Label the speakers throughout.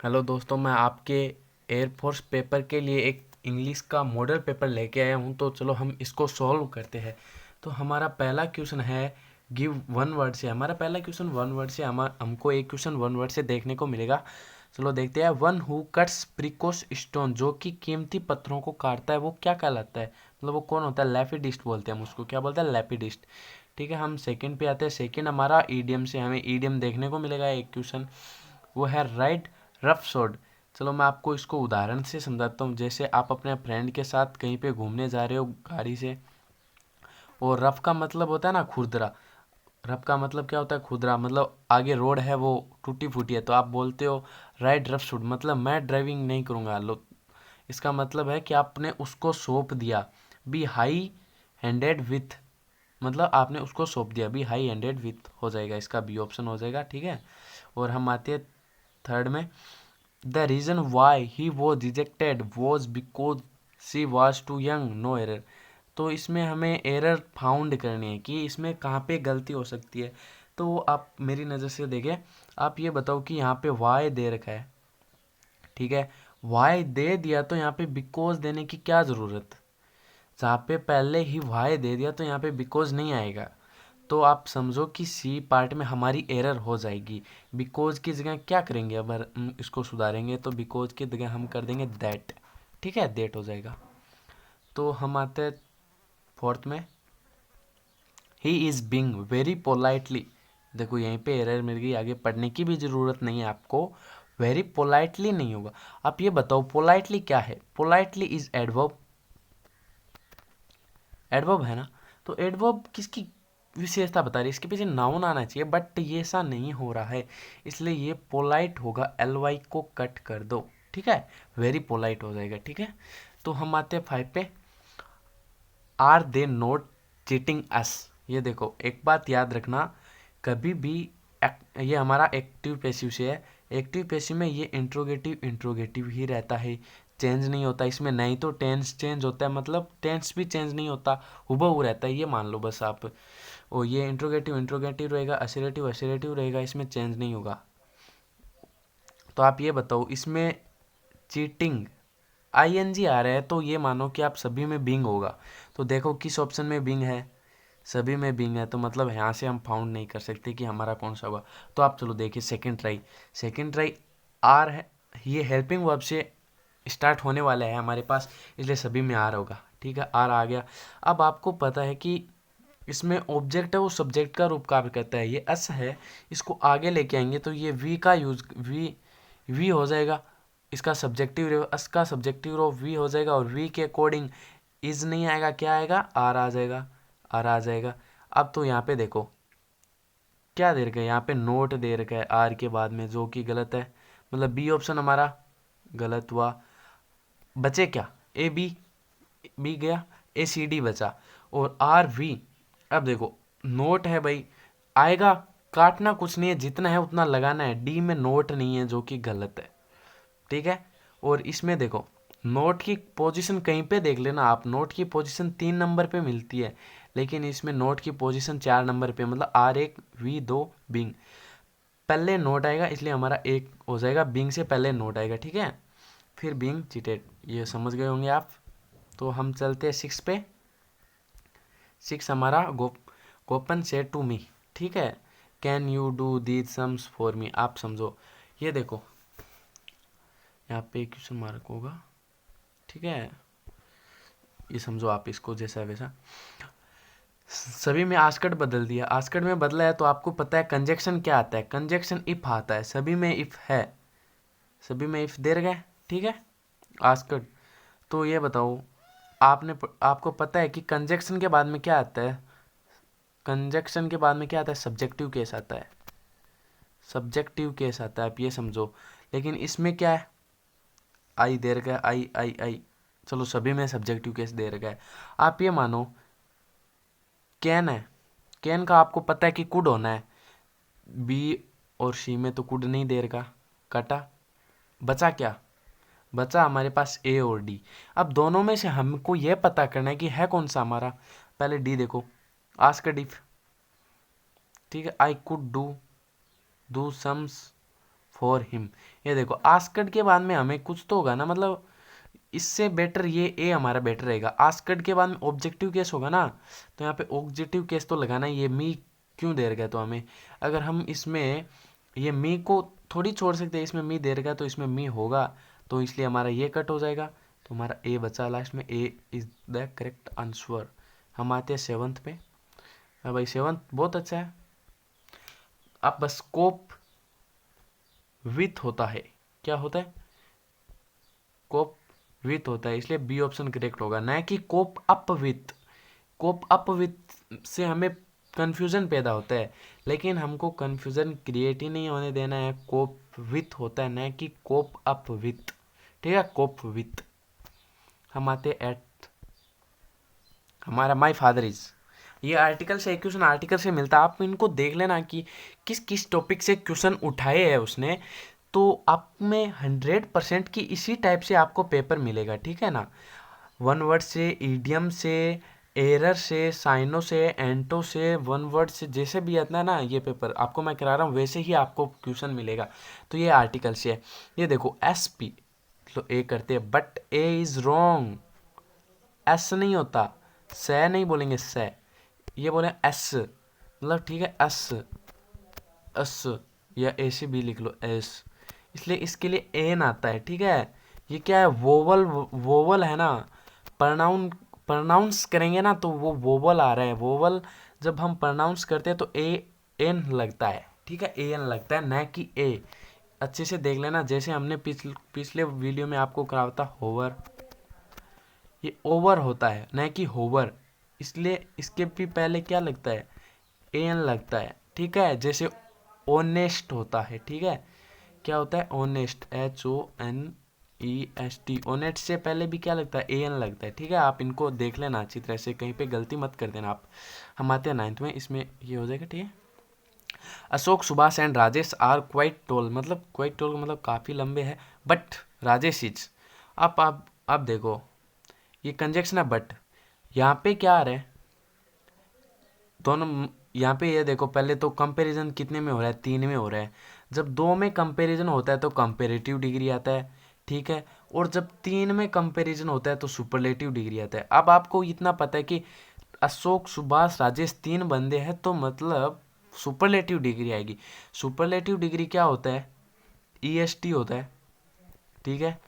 Speaker 1: Hello दोस्तों, मैं आपके एयरफोर्स पेपर के लिए एक इंग्लिश का मॉडल पेपर लेके आया हूँ। तो चलो हम इसको सॉल्व करते हैं। तो हमारा पहला क्वेश्चन है गिव वन वर्ड से। हमारा पहला क्वेश्चन वन वर्ड से हमको एक क्वेश्चन वन वर्ड से देखने को मिलेगा। चलो देखते हैं। वन हु कट्स प्रिकोस स्टोन, जो कि कीमती पत्थरों को काटता है, वो क्या कहलाता है? मतलब वो कौन होता है? लेपिडिस्ट बोलते हैं हम उसको। क्या बोलते हैं? लेपिडिस्ट। ठीक है, हम सेकंड पे आते हैं। सेकंड हमारा ईडियम से हमें ईडियम देखने को मिलेगा एक क्वेश्चन, वो है राइट रफ शोड। चलो मैं आपको इसको उदाहरण से समझाता हूँ। जैसे आप अपने फ्रेंड के साथ कहीं पे घूमने जा रहे हो गाड़ी से, और रफ का मतलब होता है ना खुरदरा। रफ का मतलब क्या होता है? खुरदरा। मतलब आगे रोड है वो टूटी फूटी है, तो आप बोलते हो राइट रफ शोड, मतलब मैं ड्राइविंग नहीं करूँगा। लो, इसका मतलब है कि आपने उसको सौंप दिया। बी हाई हैंडेड विथ, मतलब आपने उसको सौंप दिया। बी हाई हैंडेड विथ हो जाएगा, इसका बी ऑप्शन हो जाएगा। ठीक है, और हम आते हैं थर्ड में। The reason why he was rejected was because she was too young, no error। तो इसमें हमें एरर फाउंड करनी है कि इसमें कहाँ पे गलती हो सकती है। तो आप मेरी नज़र से देखें, आप ये बताओ कि यहाँ पे वाई दे रखा है। ठीक है, वाई दे दिया तो यहाँ पे बिकॉज देने की क्या ज़रूरत? जहाँ पे पहले ही वाई दे दिया तो यहाँ पे बिकॉज नहीं आएगा। तो आप समझो कि सी पार्ट में हमारी एरर हो जाएगी। बिकॉज की जगह क्या करेंगे? अगर इसको सुधारेंगे तो बिकॉज की जगह हम कर देंगे दैट। ठीक है, दैट हो जाएगा। तो हम आते हैं फोर्थ में। He is being very politely. देखो यहीं पे एरर मिल गई, आगे पढ़ने की भी ज़रूरत नहीं है आपको। वेरी पोलाइटली नहीं होगा। आप ये बताओ पोलाइटली क्या है? Politely is adverb. एडवर्ब है ना? तो एडवर्ब किसकी विशेषता बता रही है? इसके पीछे नाउन आना चाहिए, बट ये ऐसा नहीं हो रहा है, इसलिए ये पोलाइट होगा। एल वाई को कट कर दो। ठीक है, वेरी पोलाइट हो जाएगा। ठीक है, तो हम आते हैं फाइव पे। आर दे नोट चीटिंग अस। ये देखो एक बात याद रखना, कभी भी ये हमारा एक्टिव पैसिव से है। एक्टिव पैसिव में ये इंट्रोगेटिव इंट्रोगेटिव ही रहता है, चेंज नहीं होता इसमें। नहीं तो टेंस चेंज होता है, मतलब टेंस भी चेंज नहीं होता, हुबहू रहता है, ये मान लो बस आप। और ये इंट्रोगेटिव इंट्रोगेटिव रहेगा, असरेटिव असरेटिव रहेगा, इसमें चेंज नहीं होगा। तो आप ये बताओ, इसमें चीटिंग आईएनजी आ रहा है, तो ये मानो कि आप सभी में बिंग होगा। तो देखो किस ऑप्शन में बिंग है? सभी में बिंग है, तो मतलब यहाँ से हम फाउंड नहीं कर सकते कि हमारा कौन सा होगा। तो आप चलो देखिए second try. Second try are है, ये हेल्पिंग वर्ब से स्टार्ट होने वाला है हमारे पास, इसलिए सभी में आर होगा। ठीक है, आर आ गया। अब आपको पता है कि इसमें ऑब्जेक्ट है वो सब्जेक्ट का रूप कार्य करता है। ये अस है, इसको आगे लेके आएंगे तो ये वी का यूज वी हो जाएगा। इसका सब्जेक्टिव अस का सब्जेक्टिव रूप वी हो जाएगा, और वी के अकॉर्डिंग इज नहीं आएगा, क्या आएगा? आर आ जाएगा। आर आ जाएगा। अब तो यहाँ पे देखो क्या दे रखा है, यहाँ पे नोट दे रखा है आर के बाद में, जो कि गलत है। मतलब बी ऑप्शन हमारा गलत हुआ। बचे क्या? ए बी, बी गया, ए सी डी बचा, और आर वी। अब देखो नोट है भाई, आएगा, काटना कुछ नहीं है, जितना है उतना लगाना है। डी में नोट नहीं है, जो कि गलत है। ठीक है, और इसमें देखो नोट की पोजीशन कहीं पे देख लेना आप, नोट की पोजीशन 3 नंबर पे मिलती है, लेकिन इसमें नोट की पोजीशन 4 नंबर पे, मतलब आर एक वी दो बिंग। पहले नोट आएगा, इसलिए हमारा एक हो जाएगा, बिंग से पहले नोट आएगा। ठीक है, फिर बिंग चीटेड, ये समझ गए होंगे आप। तो हम चलते हैं सिक्स पे। सिक्स हमारा गोपन से टू मी। ठीक है, can you do these sums for me. आप समझो, ये देखो यहाँ पे क्वेश्चन मार्क होगा। ठीक है, ये समझो आप इसको जैसा वैसा। सभी में आस्कट बदल दिया, आस्कट में बदला है, तो आपको पता है कंजक्शन क्या आता है? कंजक्शन इफ आता है। सभी में इफ है, सभी में इफ दे रखा है। ठीक है, आस्कट। तो ये बताओ, आपको पता है कि कंजक्शन के बाद में क्या आता है? कंजक्शन के बाद में क्या आता है? सब्जेक्टिव केस आता है। सब्जेक्टिव केस आता है, आप ये समझो। लेकिन इसमें क्या है? आई दे रखा है, आई आई आई। चलो सभी में सब्जेक्टिव केस दे रखा है। आप ये मानो कैन है, कैन का आपको पता है कि कुड होना है। बी और सी में तो कुड नहीं दे रखा, कटा। बचा क्या? बचा हमारे पास ए और डी। अब दोनों में से हमको यह पता करना है कि है कौन सा हमारा। पहले डी देखो, आस्क्ड इफ। ठीक है, I could do do sums for him. ये देखो आस्क्ड के बाद में हमें कुछ तो होगा ना, मतलब इससे बेटर ये ए हमारा बेटर रहेगा। आस्क्ड के बाद में ऑब्जेक्टिव केस होगा ना, तो यहाँ पे ऑब्जेक्टिव केस तो लगाना है। ये मी क्यों दे रखा है तो हमें, अगर हम इसमें ये मी को थोड़ी छोड़ सकते हैं, इसमें मी दे रखा है तो इसमें मी होगा, तो इसलिए हमारा ये कट हो जाएगा। तो हमारा ए बचा लास्ट में, ए इज द करेक्ट आंसर। हम आते हैं सेवंथ पे। हाँ भाई सेवंथ बहुत अच्छा है। अब बस कोप विथ होता है, क्या होता है, कोप विथ होता है, इसलिए बी ऑप्शन करेक्ट होगा, ना कि cope up with. Cope up with से हमें कन्फ्यूज़न पैदा होता है, लेकिन हमको कन्फ्यूज़न क्रिएट ही नहीं होने देना है। कोप विथ होता है, ना कि कोप अप विथ। ठीक है, कोप विथ। हम आते एट हमारा माई फादर इज। ये आर्टिकल से क्वेश्चन आर्टिकल से मिलता है, आप इनको देख लेना कि किस किस टॉपिक से क्वेश्चन उठाए है उसने, तो आप में 100% की इसी टाइप से आपको पेपर मिलेगा। ठीक है ना, वन वर्ड से, ईडियम से, एरर से, साइनो से, एंटो से, वन वर्ड से, जैसे भी आता है ना ये पेपर आपको मैं करा रहा हूँ वैसे ही आपको क्वेश्चन मिलेगा। तो ये आर्टिकल से है। ये देखो एस पी, तो ए करते हैं, but A is wrong. S नहीं होता, से नहीं बोलेंगे, से ये बोले एस, मतलब ठीक है एस, एस या ए से बी लिख लो एस, इसलिए इसके लिए एन आता है। ठीक है, ये क्या है, वोवल, वोवल है ना, प्रनाउंस करेंगे ना तो वो वोवल आ रहा है। वोवल जब हम प्रनाउंस करते हैं तो ए एन लगता है। ठीक है, ए एन लगता है, ना कि ए। अच्छे से देख लेना, जैसे हमने पिछले वीडियो में आपको कराया था होवर, ये ओवर होता है ना कि होवर, इसलिए इसके भी पहले क्या लगता है, ए एन लगता है। ठीक है, जैसे ओनेस्ट होता है। ठीक है, क्या होता है honest, H O N E S T. Honest से पहले भी क्या लगता है, ए एन लगता है। ठीक है, आप इनको देख लेना अच्छी तरह से, कहीं पे गलती मत कर देना आप। हम आते हैं 9th में, इसमें ये हो जाएगा। ठीक है, Ashok, Subhash and Rajesh are quite tall, मतलब क्वाइट टोल का मतलब काफ़ी लंबे है, बट राजेश इज। आप देखो ये कंजक्शन है, बट यहाँ पे क्या आ रहा है, दोनों यहाँ पे ये देखो, पहले तो कंपैरिजन कितने में हो रहा है, 3 में हो रहा है। जब 2 में कंपैरिजन होता है तो कंपैरेटिव डिग्री आता है। ठीक है, और जब 3 में कंपैरिजन होता है तो सुपरलेटिव डिग्री आता है। अब आपको इतना पता है कि अशोक, सुभाष, राजेश 3 बंदे हैं, तो मतलब सुपरलेटिव डिग्री आएगी। सुपरलेटिव डिग्री क्या होता है, ईएसटी होता है। ठीक है,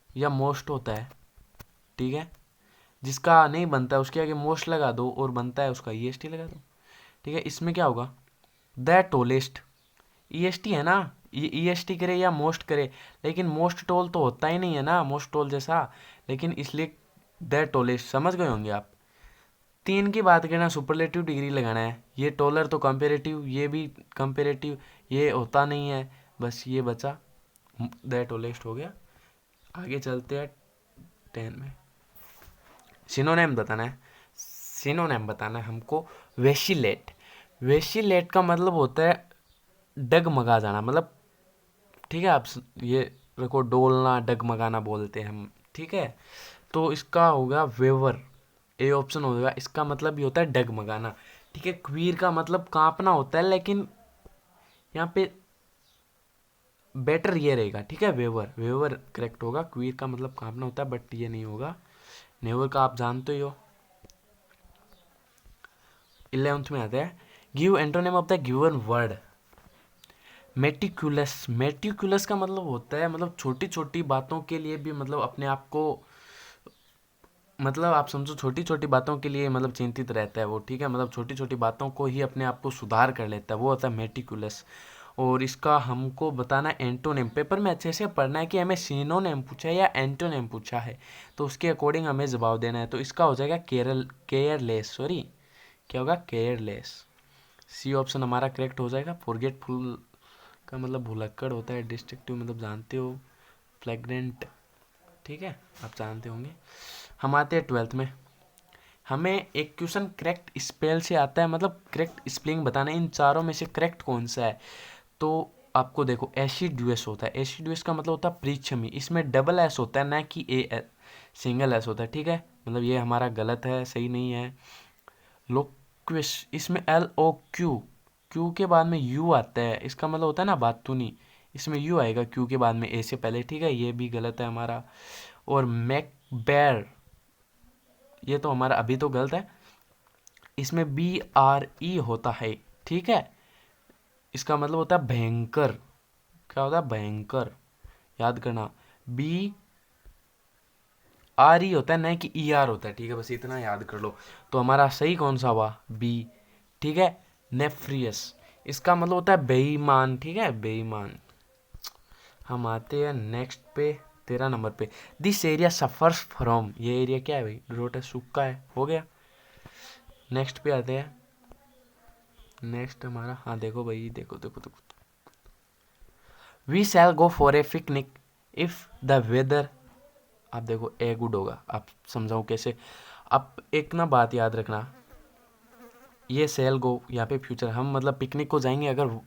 Speaker 1: या मोस्ट होता है। ठीक है, जिसका नहीं बनता है उसके आगे मोस्ट लगा दो, और बनता है उसका ईएसटी लगा दो। ठीक है, इसमें क्या होगा, द टोलेस्ट, ईएसटी है ना, ये ईएसटी करे या मोस्ट करे, लेकिन मोस्ट टोल तो होता ही नहीं है ना मोस्ट टोल जैसा, लेकिन इसलिए द टोलेस्ट। समझ गए होंगे आप। 3 की बात करना, सुपरलेटिव डिग्री लगाना है। ये टोलर तो कंपेरेटिव, ये भी कंपेरेटिव, ये होता नहीं है, बस ये बचा, द टोलेस्ट हो गया। आगे चलते हैं 10 में। सिनोनिम बताना है, सिनोनिम बताना है हमको। वेशिलेट, वेशिलेट का मतलब होता है डगमगा जाना, मतलब ठीक है, आप ये रखो, डोलना, डगमगाना बोलते हैं हम। ठीक है, तो इसका होगा वेवर, ए ऑप्शन होगा, इसका मतलब भी होता है डगमगाना। ठीक है, क्वीर का मतलब कांपना होता है, लेकिन यहाँ पे बेटर ये रहेगा। ठीक है, वेवर, वेवर करेक्ट होगा। क्वीर का मतलब कांपना होता है, बट ये नहीं होगा। नेवर का आप जानते ही हो। 11th में आता है, give antonym of the given word. Meticulous, meticulous का मतलब होता है, मतलब छोटी छोटी बातों के लिए भी, मतलब अपने आप को, मतलब आप समझो छोटी छोटी बातों के लिए मतलब चिंतित रहता है वो। ठीक है, मतलब छोटी छोटी बातों को ही अपने आप को सुधार कर लेता है, वो होता है मेटिकुलस। और इसका हमको बताना है एंटोनिम। पेपर में अच्छे से पढ़ना है कि हमें सिनोनिम पूछा है या एंटोनिम पूछा है, तो उसके अकॉर्डिंग हमें जवाब देना है। तो इसका हो जाएगा केयरलेस, सॉरी क्या होगा, केयरलेस। सी ऑप्शन हमारा करेक्ट हो जाएगा। फॉरगेटफुल का मतलब भुलक्कड़ होता है, डिस्ट्रक्टिव मतलब जानते हो, फ्लैग्रेंट। ठीक है, आप जानते होंगे। हम आते हैं 12th में। हमें एक क्वेश्चन करेक्ट स्पेल से आता है, मतलब करेक्ट स्पेलिंग बताना है, इन चारों में से करेक्ट कौन सा है। तो आपको देखो एसिडुअस होता है, एसिडुअस का मतलब होता है परीक्षमी, इसमें डबल एस होता है, ना कि ए सिंगल एस होता है। ठीक है, मतलब ये हमारा गलत है, सही नहीं है। लोक्विस, इसमें एल ओ क्यू, क्यू के बाद में यू आता है, इसका मतलब होता है ना बातूनी, इसमें यू आएगा क्यू के बाद में ए से पहले, ठीक है, ये भी गलत है हमारा। और मैकबेर, ये तो हमारा अभी तो गलत है, इसमें BRE होता है, ठीक है, इसका मतलब होता है भयंकर। क्या होता है? भयंकर, याद करना, BRE होता है, नहीं कि ER होता है, ठीक है, बस इतना याद कर लो। तो हमारा सही कौन सा हुआ? बी, ठीक है, नेफ्रियस, इसका मतलब होता है बेईमान, ठीक है, बेईमान। हम आते हैं नेक्स्ट पे, 13 नंबर पे। दिस एरिया सफर्स फ्रॉम, ये एरिया क्या है भाई? ड्रोट है, सूखा है, हो गया। नेक्स्ट पे आते हैं। नेक्स्ट हमारा, हाँ देखो भाई, देखो देखो देखो, we shall go for a picnic if the weather, आप देखो ए गुड होगा, आप समझाऊँ कैसे? आप एक ना बात याद रखना, ये सेल गो यहाँ पे फ्यूचर, हम मतलब पिकनिक को जाएंगे अगर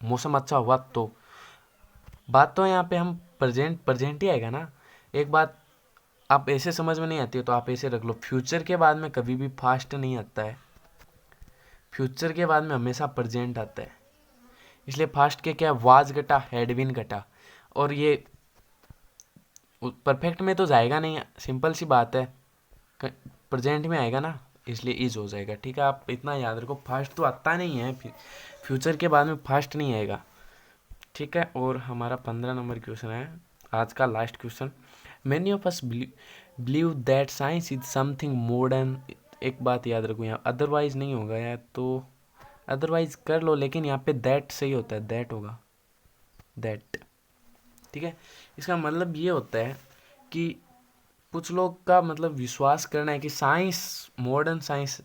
Speaker 1: मौसम अच्छा हुआ तो। बात तो यहाँ पे हम प्रेजेंट प्रेजेंट ही आएगा ना। एक बात आप ऐसे समझ में नहीं आती है तो आप ऐसे रख लो, फ्यूचर के बाद में कभी भी फास्ट नहीं आता है, फ्यूचर के बाद में हमेशा प्रेजेंट आता है। इसलिए फास्ट के क्या, वाज घटा, हैडबिन घटा, और ये परफेक्ट में तो जाएगा नहीं, सिंपल सी बात है, प्रेजेंट में आएगा ना, इसलिए इज हो जाएगा, ठीक है। आप इतना याद रखो, फास्ट तो आता नहीं है, फ्यूचर के बाद में फास्ट नहीं आएगा, ठीक है। और हमारा 15 नंबर क्वेश्चन है, आज का last question. Many of us believe that science is something modern, एक बात याद रखो यहाँ, अदरवाइज नहीं होगा यार, तो अदरवाइज कर लो, लेकिन यहाँ पे दैट सही होता है, दैट होगा, दैट, ठीक है। इसका मतलब ये होता है कि कुछ लोग का मतलब विश्वास करना है कि साइंस, मॉडर्न साइंस,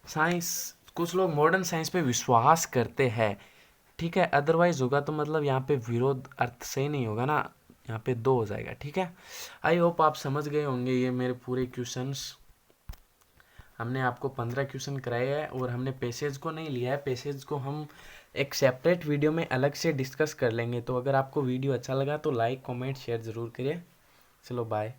Speaker 1: साइंस, कुछ लोग मॉडर्न साइंस पे विश्वास करते हैं, ठीक है। अदरवाइज होगा तो मतलब यहाँ पे विरोध अर्थ सही नहीं होगा ना, यहाँ पे 2 हो जाएगा, ठीक है। आई होप आप समझ गए होंगे ये मेरे पूरे क्वेश्चंस। हमने आपको 15 क्वेश्चन कराए हैं और हमने पैसेज को नहीं लिया है, पैसेज को हम एक सेपरेट वीडियो में अलग से डिस्कस कर लेंगे। तो अगर आपको वीडियो अच्छा लगा तो लाइक कमेंट शेयर ज़रूर करिए। चलो बाय।